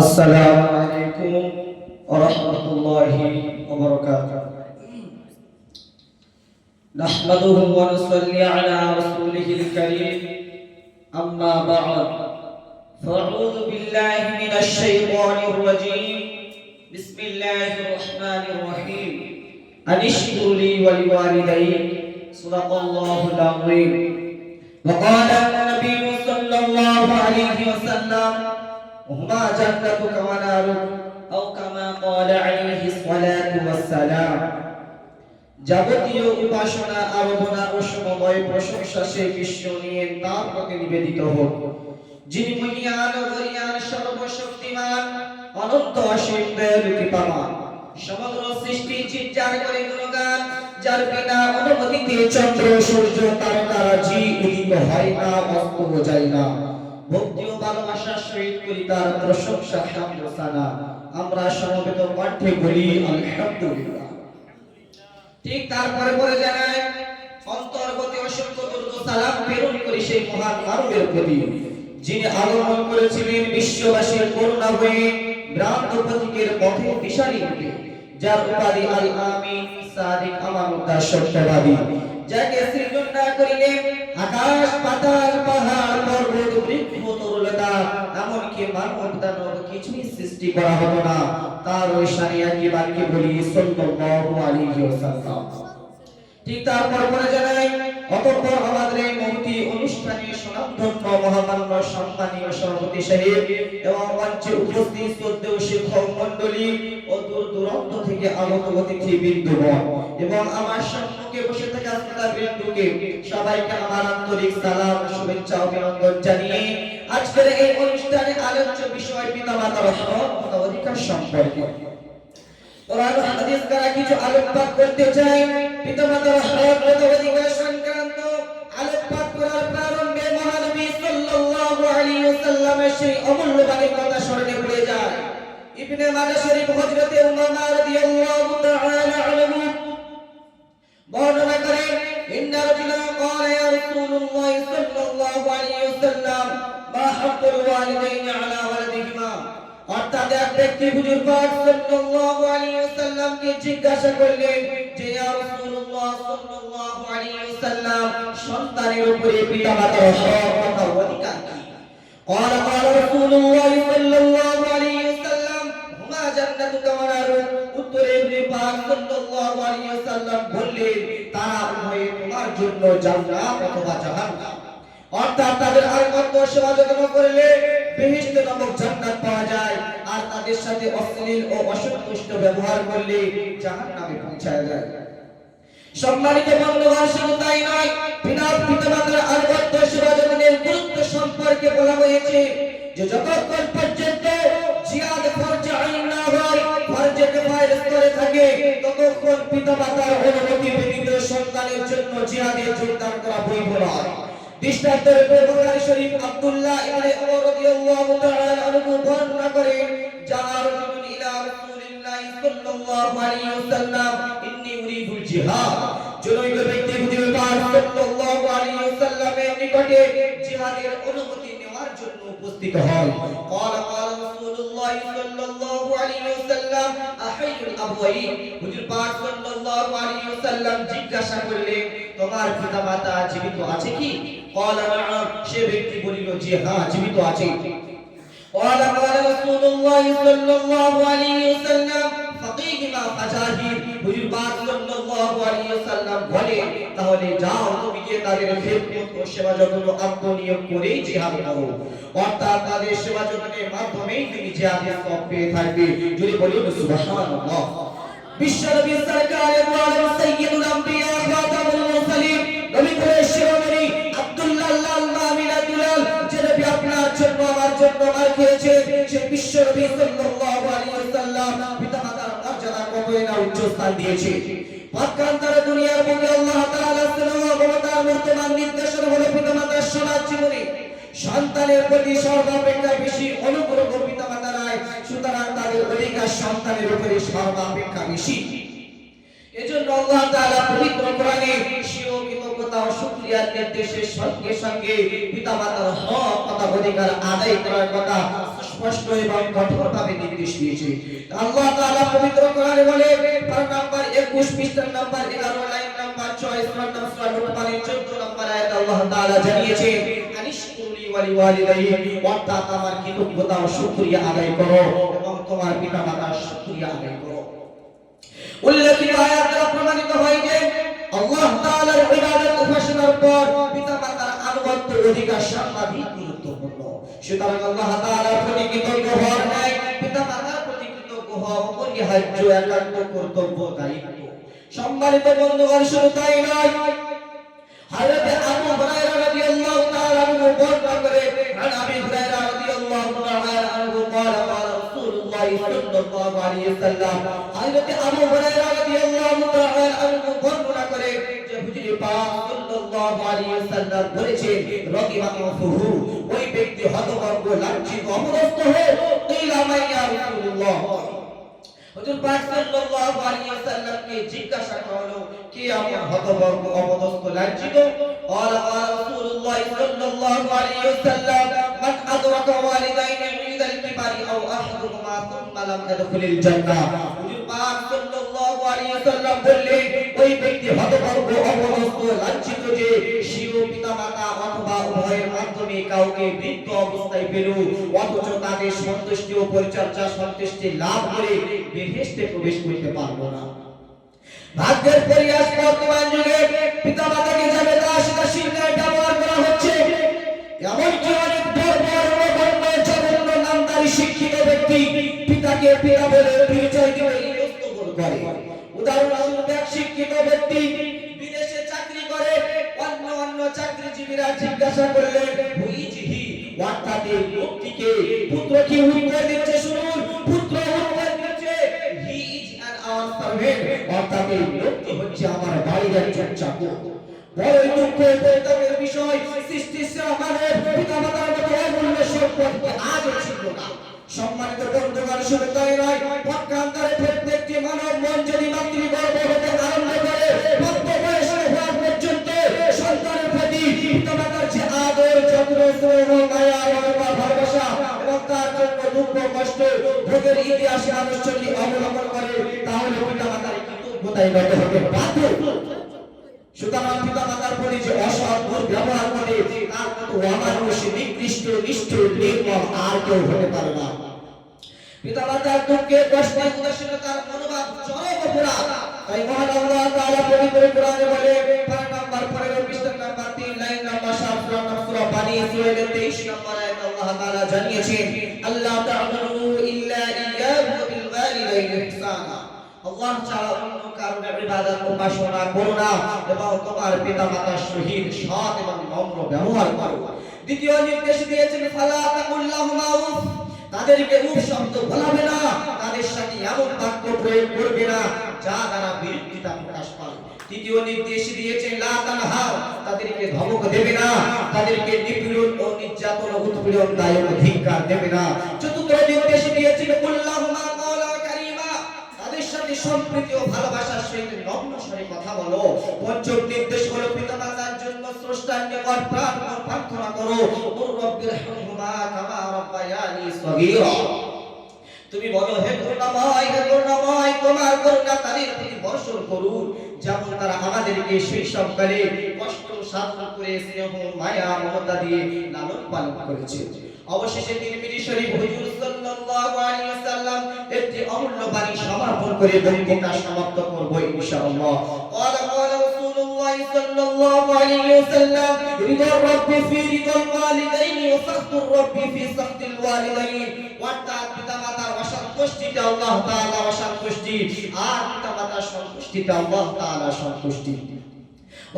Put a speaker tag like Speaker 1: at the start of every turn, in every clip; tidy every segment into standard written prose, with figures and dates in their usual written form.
Speaker 1: আসসালামু আলাইকুম ওয়া রাহমাতুল্লাহি ওয়া বারাকাতুহু। নাহমাদুহু ওয়া নুসাল্লি আলা রাসূলিহিল কারীম। আম্মা বা'দ। ফাআউযু বিল্লাহি মিনাশ শাইতানির রাজীম। বিসমিল্লাহির রাহমানির রাহিম। আনিশকুরু লি ওয়া লিওয়ালিদাইয়া। সাদাকাল্লাহুল আযীম। ওয়া ক্বালা an-নাবিয়্যু সাল্লাল্লাহু আলাইহি ওয়াসাল্লাম وهما جنتك ونارك أو كما قال عليه الصلاة والسلام। যাবতীয় উপাসনা আরাধনা ও সময় প্রশংসা সেই বিশ্ব নিয়ে তার প্রতি নিবেদিত হোক, যিনি মহিয়ান ও গরিয়ান সর্বশক্তিমান অনন্ত অসীম দয়ালু কৃপাবান। সমগ্র সৃষ্টি চিৎকার করে গুণগান, যার বিনা অনুমতিতে চন্দ্র সূর্য তারকারাজি উদিত হয় না, অস্ত যায় না। ভক্তি ও ভালোবাসার সহিত করি তার প্রশংসা হামদ সানা। আমরা সমবেত কণ্ঠে বলি আলহামদুলিল্লাহ। ঠিক তারপরে পরে জানাই অন্তর্গতে অসংখ্য দরুদ ও সালাম প্রেরণ করি সেই মহান মানবের প্রতি, যিনি আগমন করেছিলেন বিশ্ববাসীর করুণা হয়ে, ভ্রান্ত প্রতীকের পথে দিশারি রূপে, যার উপাধি আল আমিন, সাদিক, আমানতদার, সত্যবাদী, যাকে সৃজন না করিলে আকাশ পাতাল পাহাড় পর্বত বৃক্ষ তরুলতা এমনকি মানব দানব কিছুই সৃষ্টি করা হতো না। তার ওই শানিয়া কি বাক্যে বলি সাল্লাল্লাহু আলাইহি ওয়াসাল্লাম। ঠিক তারপর পরে জানাই অতঃপর আমাদের এই মহতি অনুষ্ঠানে সুনামধন্য মহামান্য সম্মানীয় সভাপতি সাহেব এবং মঞ্চে উপস্থিত শ্রদ্ধেয় শিক্ষক মণ্ডলী ও দূর দূরান্ত থেকে আগত অতিথি বৃন্দগণ এবং আমার সম্মুখে বসে থাকা শ্রোতাবৃন্দকে সবাইকে আমার আন্তরিক সালাম, শুভেচ্ছা ও অভিনন্দন জানিয়ে আজকের এই অনুষ্ঠানে আলোচ্য বিষয় পিতামাতার হক ও অধিকার সম্পর্কে কোরআন ও হাদিস দ্বারা কিছু আলোকপাত করতে চাই। পিতামাতার হক ও অধিকার সংক্রান্ত আলোকপাত করার প্রারম্ভে মহানবী সাল্লাল্লাহু আলাইহি ওয়াসাল্লামের সেই অমূল্য বাণীর কথা স্মরণে পড়ে যায়। ইবনে মাজাহ শরীফ হযরতে উমামা রাদিয়াল্লাহু তাআলা আনহু বর্ণনা করেন, ইন্না রাজুলান ক্বালা ইয়া রাসূলুল্লাহ সাল্লাল্লাহু আলাইহি ওয়াসাল্লাম মা হাক্কুল ওয়ালিদাইনি আলা ওয়ালাদিহিমা। অর্থাৎ এক ব্যক্তি হুজুর পাক সাল্লাল্লাহু আলাইহি ওয়াসাল্লামকে জিজ্ঞাসা করলেন যে ইয়া রাসূলুল্লাহ সাল্লাল্লাহু আলাইহি ওয়াসাল্লাম সন্তানের উপরে পিতামাতার হক তথা অধিকার কি? قال رسول الله صلى الله عليه وسلم হুমা জান্নাতুকা ওয়া নারুক। উত্তরে ইবনে পাক সাল্লাল্লাহু আলাইহি ওয়াসাল্লাম বললেন তারা উভয়ে তোমার জন্য জান্নাত অথবা জাহান্নাম। অর্থাৎ তাদের আনুগত্য সেবা যত্ন করলে বেহেশত নামক জান্নাত পাওয়া যায়, আর তাদের সাথে অশ্লীল ও অসন্তুষ্ট ব্যবহার করলে জাহান্নামে পৌঁছায় যায়। সম্মানিত বন্ধুগণ, শুধু তাই নয়, পিতামাতার আনুগত্য সেবা যত্নের গুরুত্ব সম্পর্কে বলা হয়েছে যে যতক্ষণ পর্যন্ত জিহাদ ফরজে আইন না হয়, ফরজে কিফায়ের স্তরে থাকে, ততক্ষণ পিতামাতার অনুমতি ব্যতীত সন্তানের জন্য জিহাদে যোগদান করা বৈধ নয়। দৃষ্টান্তরূপে বুখারী শরীফ আব্দুল্লাহ ইবনে উমর রাদিয়াল্লাহু তাআলা আনহু বর্ণনা করেন, জাআ রাজুলুন ইলা রাসূলিল্লাহি সাল্লাল্লাহু আলাইহি ওয়াসাল্লাম ইন্নী উরিদুল জিহাদ। জনৈক ব্যক্তি হুজুর পাক সাল্লাল্লাহু আলাইহি ওয়াসাল্লামের নিকটে জিহাদের অনুমতি নেওয়ার জন্য উপস্থিত হয়। ক্বালা রাসূলুল্লাহ সাল্লাল্লাহু আলাইহি ওয়াসাল্লাম আহাইয়ুল আবওয়াইন। হুজুর পাক সাল্লাল্লাহু আলাইহি ওয়াসাল্লাম জিজ্ঞাসা করলেন তোমার পিতামাতা জীবিত আছে কি? ক্বালা নাআম। সে ব্যক্তি বলিল জি হ্যাঁ, জীবিত আছে। ক্বালা রাসূলুল্লাহ সাল্লাল্লাহু আলাইহি ওয়াসাল্লাম ফাকিহিমা ফাজাহির। হুজুর পাক সাল্লাল্লাহু আলাইহি ওয়াসাল্লাম বলেন তাহলে যাও তুমি গিয়ে তাদের খেদমত ও সেবা যত্ন আত্মনিয়োগ করে জিহাদ করো। অর্থাৎ তাদের সেবা যত্নের মাধ্যমেই তুমি জিহাদের সওয়াব পেয়ে থাকবে। যদি বলি সুবহানাল্লাহ। বিশ্বনবী সরকারে মুআল্লিম সাইয়্যিদুল আম্বিয়া খাতামুল মুরসালিন নবী শিরোমণি আব্দুল্লাহ লাল মামিনা দুলাল যে নবী আপনার জন্য আমার জন্য মার খেয়েছে, সেই বিশ্বনবী সাল্লাল্লাহু আলাইহি ওয়াসাল্লাম পিতামাতার মর্যাদা কতই না উচ্চ স্থান দিয়েছে। পক্ষান্তরে দুনিয়ার বুকে আল্লাহ তাআলা স্নেহ মমতার বর্তমান নির্দেশনা হলো পিতামাতার সমাজ জীবনে সন্তানের প্রতি সর্বাপেক্ষা বেশি অনুগ্রহ পিতামাতা নাই, সুতরাং তাদের অধিকার সন্তানের উপরে সর্বাপেক্ষা বেশি। এজন্য আল্লাহ তাআলা পবিত্র কোরআনে স্বীয় কৃতজ্ঞতা ও শুকরিয়ার নির্দেশের সঙ্গে সঙ্গে পিতামাতার হক তথা অধিকার আদায় করার কথা স্পষ্ট এবং কঠোরভাবে নির্দেশ দিয়েছে। আল্লাহ তাআলা পবিত্র কোরআনে বলে পারা নাম্বার 21 পৃষ্ঠা নাম্বার 11 লাইন নাম্বার 6 সূরা লুকমানের 14 নম্বর আয়াতে আল্লাহ তাআলা জানিয়েছেন আনিশকুরলি ওয়ালি ওয়ালিদাইহি, অর্থাৎ আমার কৃতজ্ঞতা ও শুকরিয়া আদায় করো এবং তোমার পিতামাতার শুকরিয়া আদায় করো। উল্লেখিত আয়াত দ্বারা প্রমাণিত হয় যে আল্লাহ তাআলার ইবাদত উপাসনার পর পিতামাতার আনুগত্য অধিকার সর্বাধিক গুরুত্বপূর্ণ। সুতরাং আল্লাহ তাআলার প্রতি কৃতজ্ঞ হওয়ার ন্যায় পিতামাতার প্রতি কৃতজ্ঞ হওয়া অপরিহার্য একান্ত কর্তব্য, দায়িত্ব। সম্মানিত বন্ধুগণ, শুধু তাই নয়, হযরত আবু হুরায়রা রাদিয়াল্লাহু তাআলা আনহু বর্ণনা করে আন আবি হুরায়রা রাদিয়াল্লাহু তাআলা আনহু قال قال رسول الله صلى الله عليه وسلم, হযরত আবু হুরায়রা রাদিয়াল্লাহু তাআলা আনহু বর্ণনা করে যে হুজুর পাক সাল্লাল্লাহু আলাইহি ওয়াসাল্লাম বলেছেন রাদিবা আনহুহু, ওই ব্যক্তি হতভাগ্য, লাঞ্ছিত, অপদস্থ হয়ে কিলা মাইয়া রাসূলুল্লাহ, হুজুর পাক সাল্লাল্লাহু আলাইহি ওয়াসাল্লামকে জিজ্ঞাসা করা হলো কে আমার হতভাগ্য, অপদস্থ, লাঞ্ছিত? قال قال رسول الله صلى الله عليه وسلم من أدرك والدين عند الكبر أو أحدهما ثم لم يدخل الجنة, হুজুর পাক সাল্লাল্লাহু আলাইহি ওয়াসাল্লাম বললেন ওই ব্যক্তি হতভাগ্য, অপদস্থ, লাঞ্ছিত যে স্বীয় পিতামাতা অথবা উভয়ের মাধ্যমে কাউকে বৃদ্ধ অবস্থায় পেল অথচ তাদের সন্তুষ্টি ও পরিচর্যা সন্তুষ্টি লাভ করে বেহেশতে প্রবেশ করতে পারলো না। ভাগ্যের পরিহাস বর্তমান যুগে পিতামাতাকে যাবে তার সাথে শিক্ষায় ব্যবহার করা হচ্ছে। এমনকি অনেক জঘন্য নামধারী শিক্ষিত ব্যক্তি পিতাকে পিতা বলে পরিচয় দিয়ে ইতস্তত করে। উদাহরণস্বরূপ এক শিক্ষিত ব্যক্তি বিদেশে চাকরি করে, অন্য চাকরিজীবীরা জিজ্ঞাসা করলেন হু ইজ হি, অর্থাৎ এই ব্যক্তিকে, পুত্রকে উত্তর দিচ্ছে, শুনুন, পুত্র উত্তর দিচ্ছে he is an our servant, অর্থাৎ এই ব্যক্তি হচ্ছে আমার বাড়ির একজন চাকর। বড়ই দুঃখের পরিতাপের বিষয়, সৃষ্টির সেরা মানব পিতামাতার মতো অমূল্য সম্পদ আজও ছিল না। সম্মানিত বন্ধুগণ, শুধু তাই নয়, পক্ষান্তরে প্রত্যেকটি মানব মন যদি মাতৃগর্ভ হতে আরম্ভ করে প্রাপ্ত বয়স হওয়া পর্যন্ত সন্তানের প্রতি পিতামাতার যে আদর, যত্ন, স্নেহ, মায়া, মমতা, ভালোবাসা এবং তার জন্য দুঃখ, কষ্ট ভোগের ইতিহাসে আনুষ্ঠানিক অবলম্বন করে, তাহলে পিতামাতার কৃতজ্ঞতায় নত হতে বাধ্য। সুতরাং পিতামাতার প্রতি যে অসৎ ব্যবহার করে তার মতো অমানুষ, নিকৃষ্ট, নিষ্ঠুর, নির্মম আর কেউ হতে পারে না। পিতামাতার দুঃখে, কষ্টে, উদাসীনতার মনোভাব চরম অপরাধ। তাই মহান আল্লাহ তাআলা পবিত্র কোরআনে বলে পারা নাম্বার 15 পৃষ্ঠা নাম্বার 3 লাইন নাম্বার 7 সূরা বানী ইসরাঈল 23 নম্বর আয়াতে আল্লাহ তাআলা জানিয়েছেন আল্লাহ তা'বুদু ইল্লা ইয়্যাহু বিল ওয়ালিদাইনি ইহসানা, আল্লাহ ছাড়া অন্য কারো ইবাদত উপাসনা করো না এবং তোমার পিতামাতার সহিত সৎ এবং নম্র ব্যবহার করো। দ্বিতীয় নির্দেশ দিয়েছেন ফালা তাকুল্লাহুমা উফ, তাদেরকে উফ শব্দ বলাবে না, তাদের সাথে এমন বাক্য প্রয়োগ করবে না যা দ্বারা বিরক্তিতা প্রকাশ পায়। তৃতীয় নির্দেশ দিয়েছেন লা তানহাও, তাদেরকে ধমক দেবে না, তাদেরকে নিপীড়ন ও নির্যাতন ও উৎপীড়ন দায়ক ধিক্কার দেবে না। চতুর্থ নির্দেশ দিয়েছেন কুল্লাহুমা কাওলা কারীমা, তাদের সাথে সম্প্রীতি ও ভালোবাসার সহিত নম্র স্বরে কথা বলো। পঞ্চম নির্দেশ হলো পিতামাতার জন্য স্রষ্টার নিকট প্রার্থনা করো রব্বিরহামহুমা কামা রাব্বায়ানি সগীরা, তুমি বলো হে করুণাময়, হে করুণাময়, তোমার করুণা তাদের প্রতি বর্ষণ করুন যেমন তারা আমাদেরকে শৈশবকালে কষ্ট সাধ্য করে স্নেহ, মায়া, মমতা দিয়ে লালন পালন করেছে। অবশেষে তিরমিজি শরীফ হুজুর সাল্লাল্লাহু আলাইহি ওয়াসাল্লাম একটি অমূল্য বাণী সমাপন করে বক্তৃতা সমাপ্ত করব ইনশাআল্লাহ। ক্বালা রাসূলুল্লাহ সাল্লাল্লাহু আলাইহি ওয়াসাল্লাম রিদা রাব্বি ফি রিদাল ওয়ালিদাইনি ওয়া সাখতুর রাব্বি ফি সাখতিল ওয়ালিদাইনি, অর্থাৎ পিতামাতার অসন্তুষ্টিতে আল্লাহ তাআলা অসন্তুষ্টি আর পিতামাতার সন্তুষ্টিতে আল্লাহ তাআলা সন্তুষ্টি।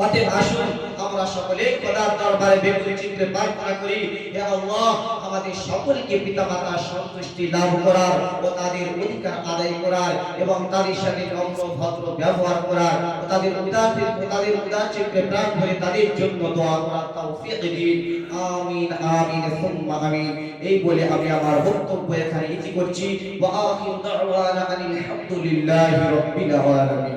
Speaker 1: অতএব আসুন আমরা সকলে খোদার দরবারে বেকুল চিত্তে প্রার্থনা করি, হে আল্লাহ আমাদের সকলকে পিতামাতার সন্তুষ্টি লাভ করার ও তাদের অধিকার আদায় করার এবং তাদের সাথে নম্র ভদ্র ব্যবহার করার ও তাদের উদার চিত্তে প্রাণ ভরে তাদের জন্য দোয়া করার তৌফিক দিন। আমিন আমিন সুম্মা আমিন। এই বলে আমি আমার বক্তব্য এখানে ইতি করছি। ওয়া আখিরু দাওয়ানা আনিল হামদুলিল্লাহি রাব্বিল আলামিন।